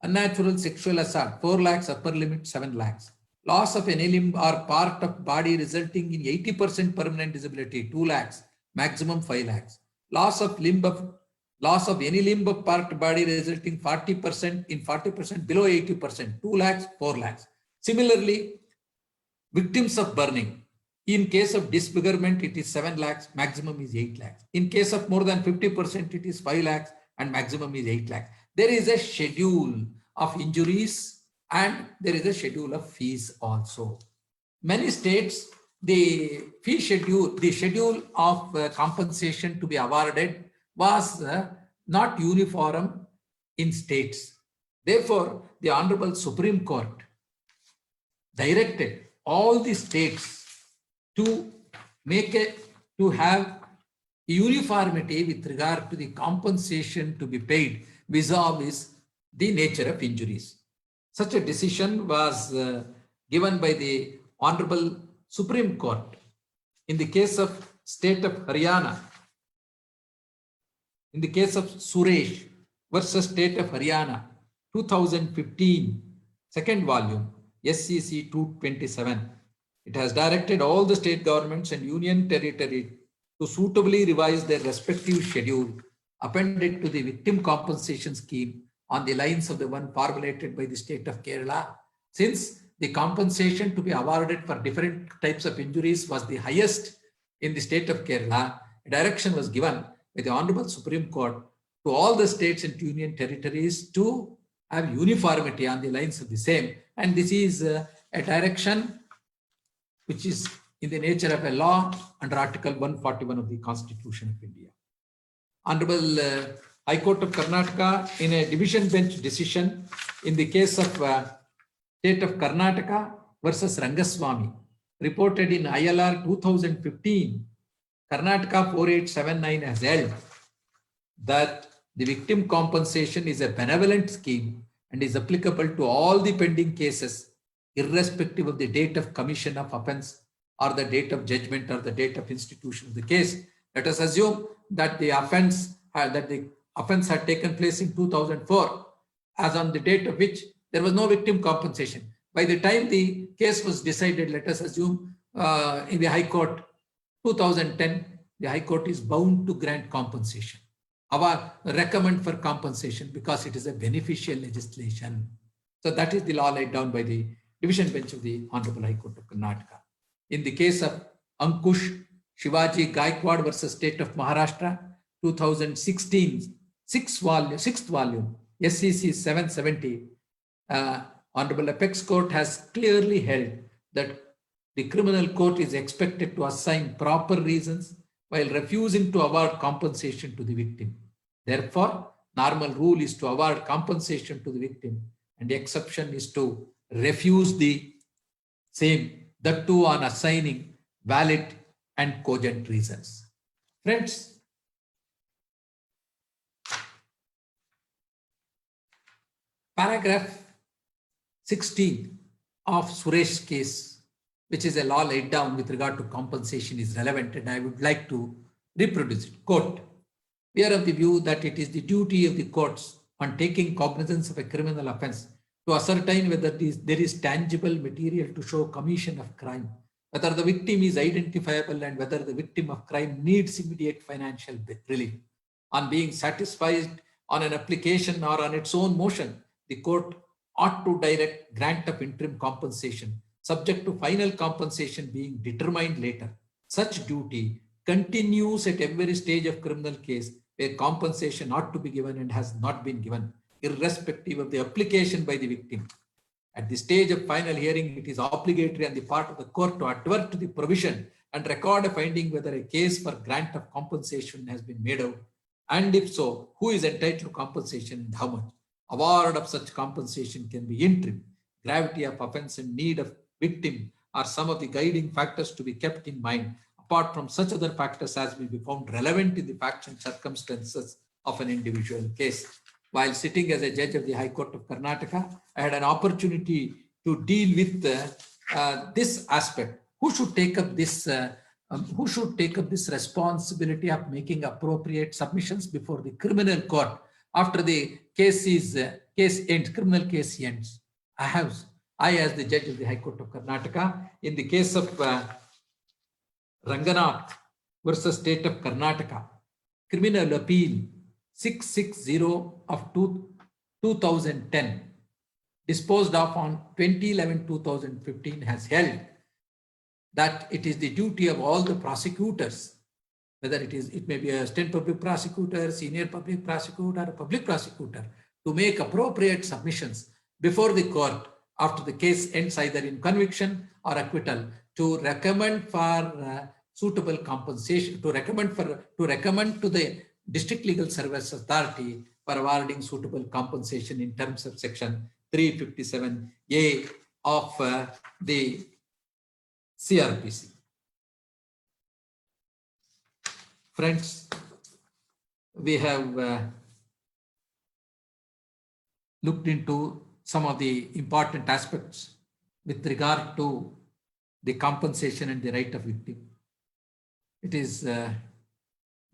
unnatural sexual assault, 4 lakhs, upper limit 7 lakhs, loss of any limb or part of body resulting in 80% permanent disability, 2 lakhs, maximum 5 lakhs, loss of any limb of part body resulting 40% below 80%, 2 lakhs, 4 lakhs. Similarly, victims of burning, In case of disfigurement, it is 7 lakhs, maximum is 8 lakhs. In case of more than 50%, it is 5 lakhs and maximum is 8 lakhs. There is a schedule of injuries and there is a schedule of fees also. Many states, the fee schedule, the schedule of compensation to be awarded was not uniform in states. Therefore, the Honorable Supreme Court directed all the states to have uniformity with regard to the compensation to be paid vis-a-vis the nature of injuries. Such a decision was given by the Honorable Supreme Court in the case of state of Haryana, in the case of Suresh versus state of Haryana, 2015, second volume, SCC 227. It has directed all the state governments and union territory to suitably revise their respective schedule appended to the victim compensation scheme on the lines of the one formulated by the state of Kerala. Since the compensation to be awarded for different types of injuries was the highest in the state of Kerala, a direction was given by the Honorable Supreme Court to all the states and union territories to have uniformity on the lines of the same. And this is a direction which is in the nature of a law under Article 141 of the Constitution of India. Honorable High Court of Karnataka, in a division bench decision in the case of State of Karnataka versus Rangaswamy, reported in ILR 2015, Karnataka 4879 has held that the victim compensation is a benevolent scheme and is applicable to all the pending cases, irrespective of the date of commission of offense or the date of judgment or the date of institution of the case. Let us assume that the offense had taken place in 2004, as on the date of which there was no victim compensation. By the time the case was decided, let us assume in the High Court 2010, the High Court is bound to grant compensation, recommend for compensation, because it is a beneficial legislation. So that is the law laid down by the division bench of the Honorable High Court of Karnataka. In the case of Ankush Shivaji Gaikwad versus State of Maharashtra, 2016, sixth volume, SCC 770, Honorable Apex Court has clearly held that the criminal court is expected to assign proper reasons while refusing to award compensation to the victim. Therefore, normal rule is to award compensation to the victim, and the exception is to refuse the same, that too on assigning valid and cogent reasons. Friends, paragraph 16 of Suresh's case, which is a law laid down with regard to compensation, is relevant, and I would like to reproduce it. Quote, we are of the view that it is the duty of the courts on taking cognizance of a criminal offense to ascertain whether there is tangible material to show commission of crime, whether the victim is identifiable, and whether the victim of crime needs immediate financial relief. On being satisfied on an application or on its own motion, the court ought to direct grant of interim compensation, subject to final compensation being determined later. Such duty continues at every stage of criminal case where compensation ought to be given and has not been given, irrespective of the application by the victim. At the stage of final hearing, it is obligatory on the part of the court to advert to the provision and record a finding whether a case for grant of compensation has been made out, and if so, who is entitled to compensation and how much. Award of such compensation can be interim. Gravity of offense and need of victim are some of the guiding factors to be kept in mind, apart from such other factors as will be found relevant in the facts and circumstances of an individual case. While sitting as a judge of the High Court of Karnataka, I had an opportunity to deal with this aspect. Who should take up this? Who should take up this responsibility of making appropriate submissions before the criminal court after the criminal case ends? I, as the judge of the High Court of Karnataka, in the case of Ranganath versus State of Karnataka, criminal appeal 660 of 2010, disposed of on 2011-2015, has held that it is the duty of all the prosecutors, whether it may be a assistant public prosecutor, senior public prosecutor, or a public prosecutor, to make appropriate submissions before the court after the case ends either in conviction or acquittal, to recommend for suitable compensation, to recommend to the District Legal Service Authority for awarding suitable compensation in terms of Section 357A of the CRPC. Friends, we have looked into some of the important aspects with regard to the compensation and the right of victim. It is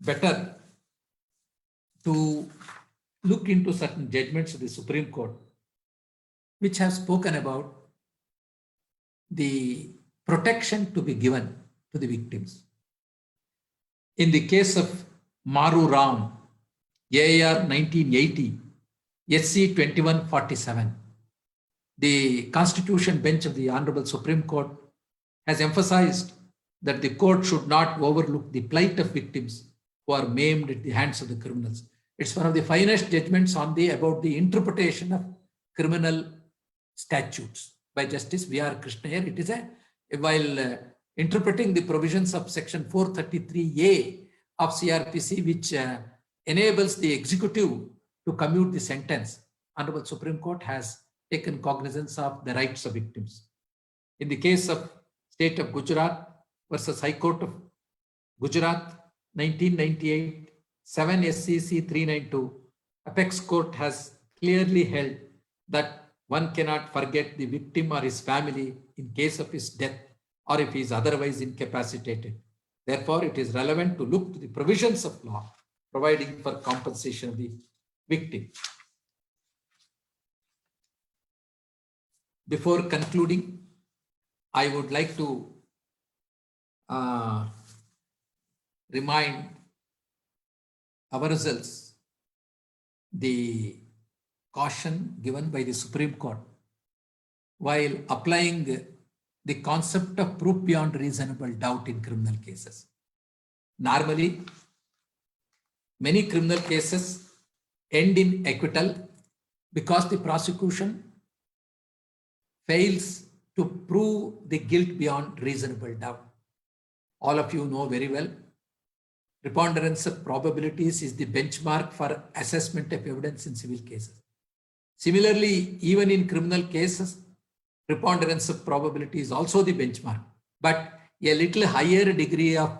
better to look into certain judgments of the Supreme Court, which have spoken about the protection to be given to the victims. In the case of Maru Ram, AR 1980, SC 2147, the Constitution Bench of the Honorable Supreme Court has emphasized that the court should not overlook the plight of victims who are maimed at the hands of the criminals. It's one of the finest judgments on about the interpretation of criminal statutes by Justice V.R. Krishnaiyer. It is while interpreting the provisions of Section 433A of CRPC, which enables the executive to commute the sentence, Honorable Supreme Court has taken cognizance of the rights of victims. In the case of State of Gujarat versus High Court of Gujarat, 1998, 7 SCC 392, Apex Court has clearly held that one cannot forget the victim or his family in case of his death or if he is otherwise incapacitated. Therefore, it is relevant to look to the provisions of law providing for compensation of the victim. Before concluding, I would like to remind ourselves the caution given by the Supreme Court while applying the concept of proof beyond reasonable doubt in criminal cases. Normally, many criminal cases end in acquittal because the prosecution fails to prove the guilt beyond reasonable doubt. All of you know very well, preponderance of probabilities is the benchmark for assessment of evidence in civil cases. Similarly, even in criminal cases, preponderance of probability is also the benchmark, but a little higher degree of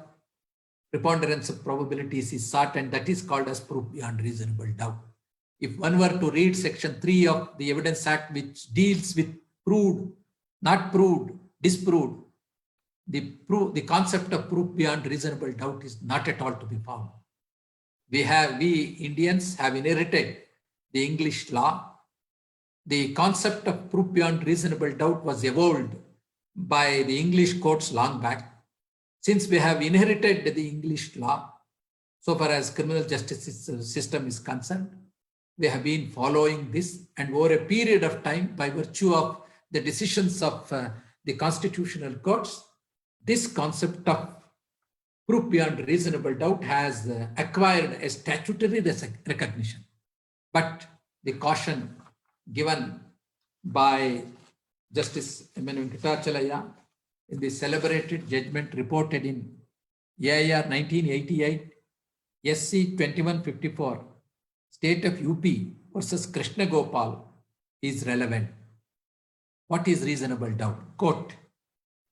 preponderance of probabilities is sought, and that is called as proof beyond reasonable doubt. If one were to read Section 3 of the Evidence Act, which deals with proved, not proved, disproved, the concept of proof beyond reasonable doubt is not at all to be found. We Indians have inherited the English law. The concept of proof beyond reasonable doubt was evolved by the English courts long back. Since we have inherited the English law, so far as criminal justice system is concerned, we have been following this, and over a period of time, by virtue of the decisions of the constitutional courts, this concept of proof beyond reasonable doubt has acquired a statutory recognition. But the caution given by Justice M.N. Venkatachalaya in the celebrated judgment reported in AIR 1988, SC 2154, State of UP versus Krishna Gopal is relevant. What is reasonable doubt? Quote,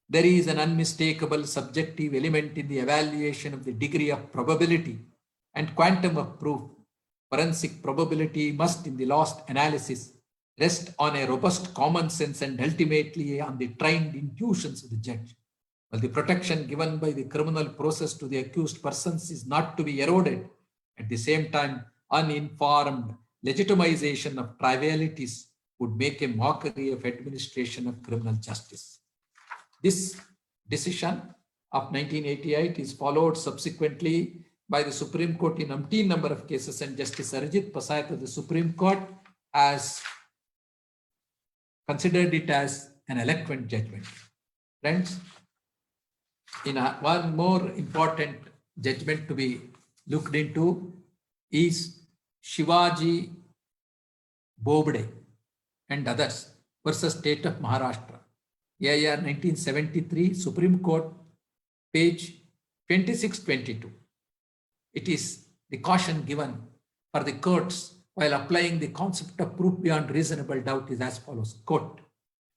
there is an unmistakable subjective element in the evaluation of the degree of probability and quantum of proof. Forensic probability must, in the last analysis, rest on a robust common sense and ultimately on the trained intuitions of the judge. While the protection given by the criminal process to the accused persons is not to be eroded, at the same time, uninformed legitimization of trivialities would make a mockery of administration of criminal justice. This decision of 1988 is followed subsequently by the Supreme Court in umpteen number of cases, and Justice Arijit Pasayat of the Supreme Court has considered it as an eloquent judgment. Friends, One more important judgment to be looked into is Shivaji Bobde and others versus State of Maharashtra. AIR 1973, Supreme Court, page 2622. It is the caution given for the courts while applying the concept of proof beyond reasonable doubt is as follows. Quote,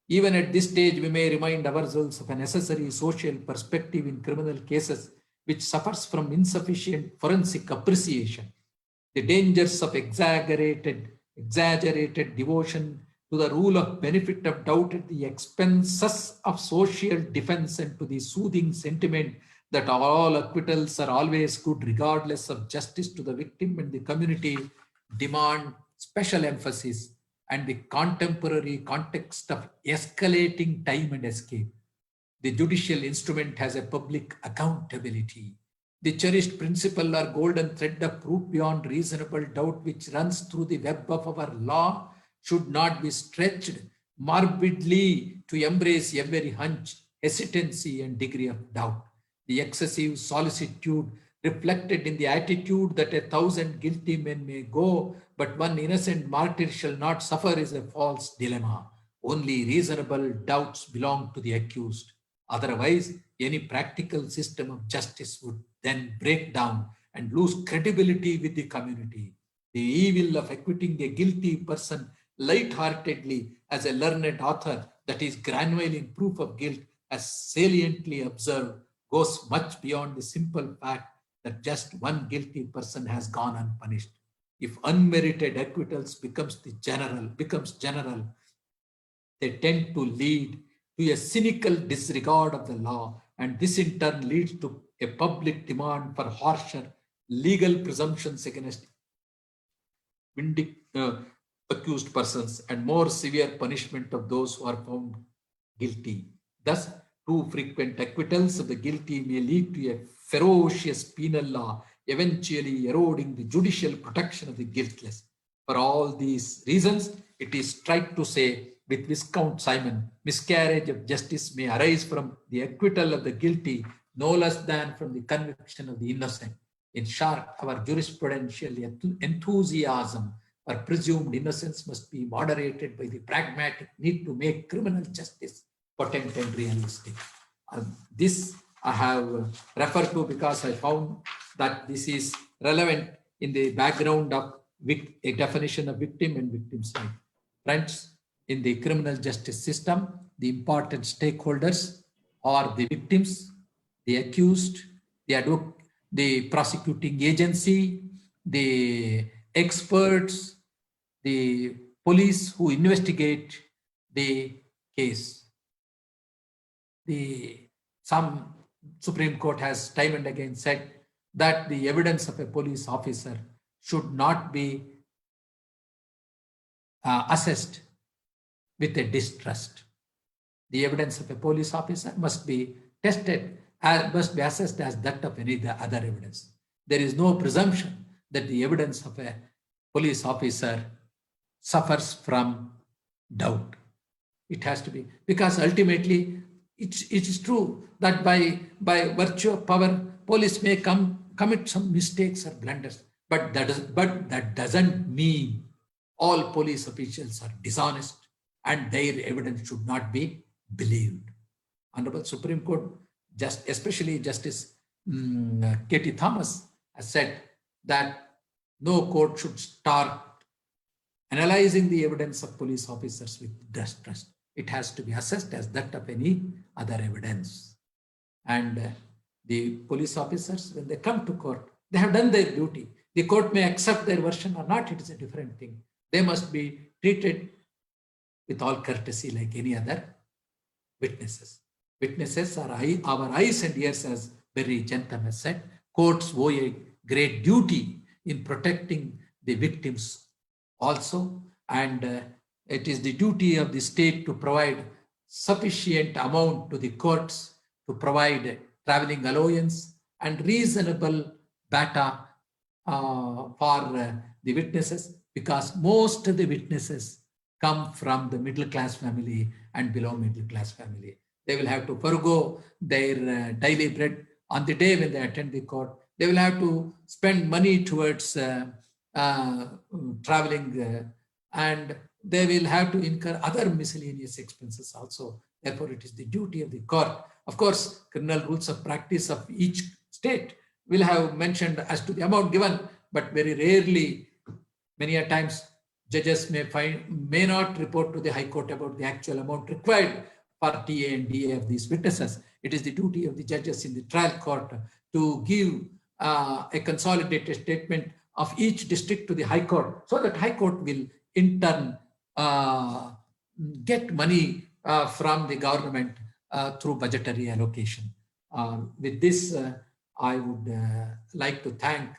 even at this stage, we may remind ourselves of a necessary social perspective in criminal cases which suffers from insufficient forensic appreciation. The dangers of exaggerated devotion to the rule of benefit of doubt at the expenses of social defense and to the soothing sentiment that all acquittals are always good regardless of justice to the victim and the community demand special emphasis and the contemporary context of escalating time and escape. The judicial instrument has a public accountability. The cherished principle or golden thread of proof beyond reasonable doubt which runs through the web of our law should not be stretched morbidly to embrace every hunch, hesitancy, and degree of doubt. The excessive solicitude reflected in the attitude that 1,000 guilty men may go, but one innocent martyr shall not suffer is a false dilemma. Only reasonable doubts belong to the accused. Otherwise, any practical system of justice would then break down and lose credibility with the community. The evil of acquitting a guilty person light-heartedly as a learned author that is granular in proof of guilt, as saliently observed, goes much beyond the simple fact that just one guilty person has gone unpunished. If unmerited acquittals becomes general, they tend to lead to a cynical disregard of the law, and this in turn leads to a public demand for harsher legal presumptions against accused persons and more severe punishment of those who are found guilty. Thus, too frequent acquittals of the guilty may lead to a ferocious penal law, eventually eroding the judicial protection of the guiltless. For all these reasons, it is right to say with Viscount Simon, miscarriage of justice may arise from the acquittal of the guilty no less than from the conviction of the innocent. In short, our jurisprudential enthusiasm for presumed innocence must be moderated by the pragmatic need to make criminal justice potent and realistic. This I have referred to because I found that this is relevant in the background of a definition of victim and victim's right. Friends, in the criminal justice system, the important stakeholders are the victims, the accused, the prosecuting agency, the experts, the police who investigate the case. Some Supreme Court has time and again said that the evidence of a police officer should not be assessed with a distrust. The evidence of a police officer must be tested, must be assessed as that of any other evidence. There is no presumption that the evidence of a police officer suffers from doubt. It has to be, because ultimately it is true that by virtue of power, police may commit some mistakes or blunders, but that doesn't mean all police officials are dishonest and their evidence should not be believed. Honorable Supreme Court, especially Justice K.T. Thomas, has said that no court should start analyzing the evidence of police officers with distrust. It has to be assessed as that of any other evidence. And the police officers, when they come to court, they have done their duty. The court may accept their version or not, it is a different thing. They must be treated with all courtesy like any other witnesses. Witnesses are our eyes and ears, as Barry Jentham has said. Courts owe a great duty in protecting the victims also, and it is the duty of the state to provide sufficient amount to the courts to provide traveling allowance and reasonable bata for the witnesses, because most of the witnesses come from the middle class family and below middle class family. They will have to forego their daily bread on the day when they attend the court. They will have to spend money towards traveling, and they will have to incur other miscellaneous expenses also. Therefore, it is the duty of the court. Of course, criminal rules of practice of each state will have mentioned as to the amount given, but very rarely, many a times, judges may not report to the High Court about the actual amount required for TA and DA of these witnesses. It is the duty of the judges in the trial court to give a consolidated statement of each district to the High Court, so that High Court will in turn get money from the government through budgetary allocation. With this, I would like to thank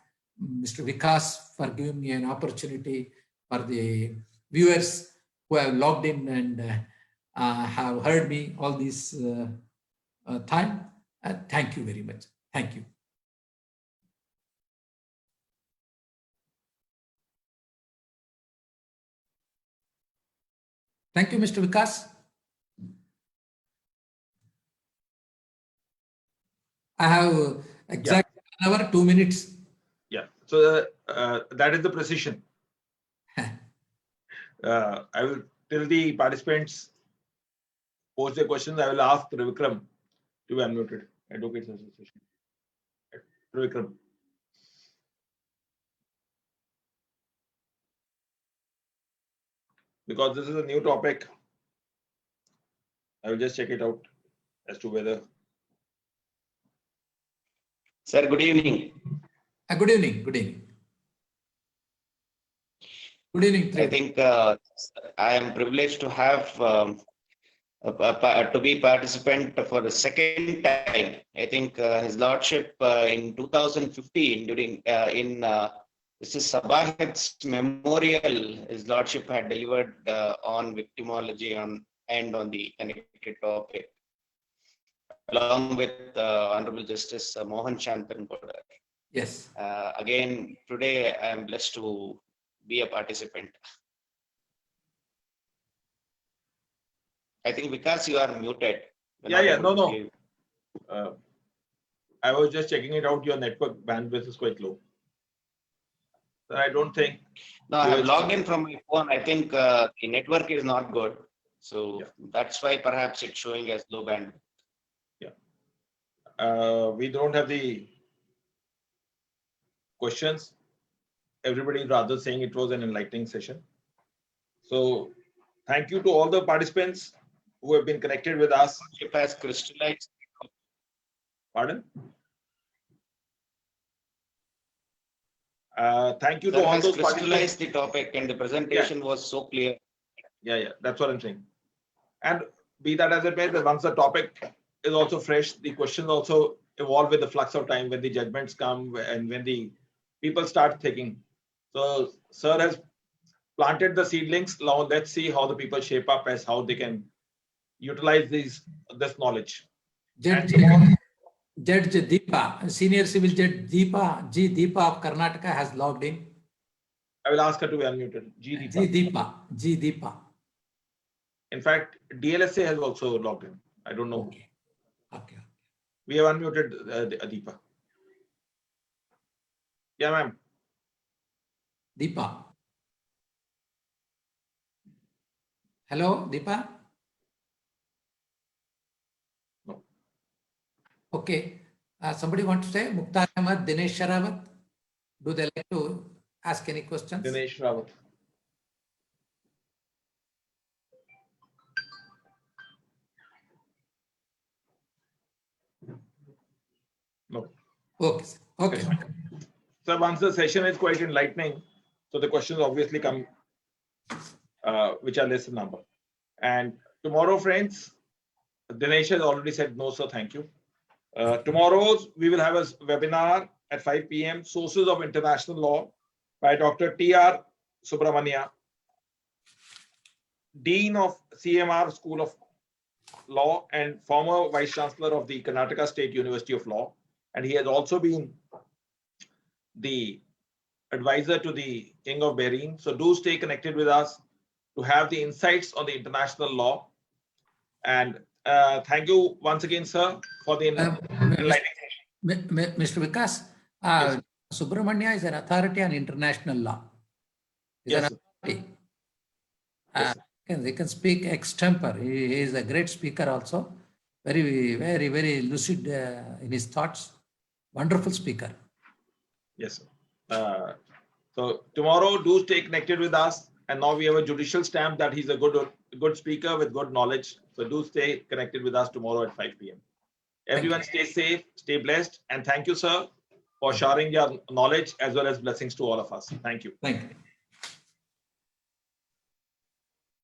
Mr. Vikas for giving me an opportunity, for the viewers who have logged in and have heard me all this time. Thank you very much. Thank you. Thank you, Mr. Vikas. I have exactly 1 hour, 2 minutes. Yeah. So that is the precision. I will till the participants post their questions. I will ask Trivikram to be unmuted. Advocates Association. Trivikram. Because this is a new topic, I will just check it out as to whether. Sir, good evening. Good evening. Good evening. Good evening. I think I am privileged to have to be participant for the second time. I think His Lordship in 2015 during this is Sabahit's memorial, His Lordship had delivered on victimology and on the connected topic, along with Honorable Justice Mohan Shantan Kodar. Yes. Again, today I am blessed to be a participant. I think because you are muted. Yeah. No. I was just checking it out. Your network bandwidth is quite low. So I don't think. No, I have logged in from my phone. I think the network is not good. So that's why perhaps it's showing as low bandwidth. Yeah. We don't have the questions. Everybody is rather saying it was an enlightening session. So thank you to all the participants who have been connected with us. It has crystallized. Pardon? Thank you to all those crystallized the topic, and the presentation was so clear. Yeah, that's what I'm saying. And be that as it may, that once the topic is also fresh, the questions also evolve with the flux of time when the judgments come and when the people start thinking. So, sir has planted the seedlings. Now let's see how the people shape up as how they can utilize this knowledge. Judge Deepa, Senior Civil Judge Deepa of Karnataka has logged in. I will ask her to be unmuted. G Deepa. In fact, DLSA has also logged in. I don't know. Okay. We have unmuted Deepa. Yeah, ma'am. Deepa. Hello, Deepa? No. Okay. Somebody want to say? Mukhtar Ahmed, Dinesh Sharawat? Do they like to ask any questions? Dinesh Rawat. No. Okay. So once the session is quite enlightening, so the questions obviously come, which are less in number. And tomorrow, friends, Dinesh has already said no, so thank you. Tomorrow, we will have a webinar at 5 p.m. Sources of International Law by Dr. T.R. Subramania, Dean of CMR School of Law and former Vice Chancellor of the Karnataka State University of Law. And he has also been the advisor to the King of Bahrain. So do stay connected with us to have the insights on the international law. And thank you once again, sir, for the enlightening session. Mr. Vikas, Yes. Subramania is an authority on international law. He's Yes, an sir. authority. Yes, sir. They can speak extempore. He is a great speaker also. Very, very, very lucid in his thoughts. Wonderful speaker. Yes, sir. So tomorrow, do stay connected with us. And now we have a judicial stamp that he's a good speaker with good knowledge. So do stay connected with us tomorrow at 5 p.m. Everyone stay safe, stay blessed. And thank you, sir, for sharing your knowledge as well as blessings to all of us. Thank you. Thank you.